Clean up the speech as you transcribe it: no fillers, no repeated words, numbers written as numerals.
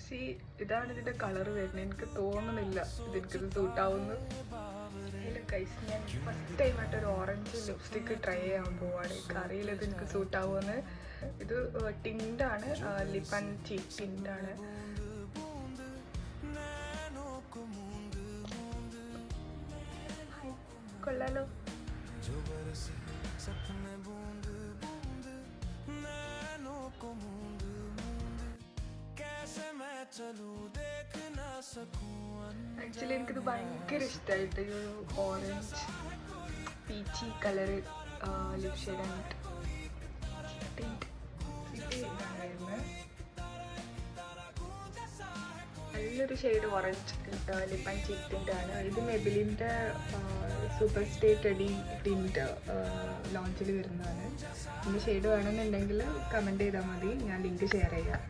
C ഇതാണ് ഇതിൻ്റെ colour വരുന്നത്. എനിക്ക് തോന്നുന്നില്ല ഇതെനിക്കിത് സൂട്ടാവുന്നു. ഇല്ല ഗൈസ്, ഞാൻ ഫസ്റ്റ് ടൈമായിട്ട് ഒരു ഓറഞ്ച് ലിപ്സ്റ്റിക്ക് ട്രൈ ചെയ്യാൻ പോവാണ്. എനിക്കറിയില്ല ഇത് എനിക്ക് സൂട്ടാവുമെന്ന്. ഇത് ടിൻറ്റാണ്, ലിപ്പ് ആൻഡ് ചീക്ക് ടിൻറ്റാണ്. കൊള്ളാലോ. ആക്ച്വലി എനിക്കിത് ഭയങ്കര ഇഷ്ടമായിട്ട് ഈ ഒരു ഓറഞ്ച് പീച്ചി കളറ് ലിപ് ഷെയ്ഡാണ്. നല്ലൊരു shade orange lip and cheek ടിൻ്റാണ്. ഇത് മെബിലിൻ്റെ സൂപ്പർ സ്റ്റേ ടെഡി ടിൻ്റ് ലോഞ്ചിൽ വരുന്നതാണ്. ഇതിൻ്റെ ഷെയ്ഡ് വേണമെന്നുണ്ടെങ്കിൽ കമൻറ്റ് ചെയ്താൽ മതി, ഞാൻ ലിങ്ക് ഷെയർ ചെയ്യാം.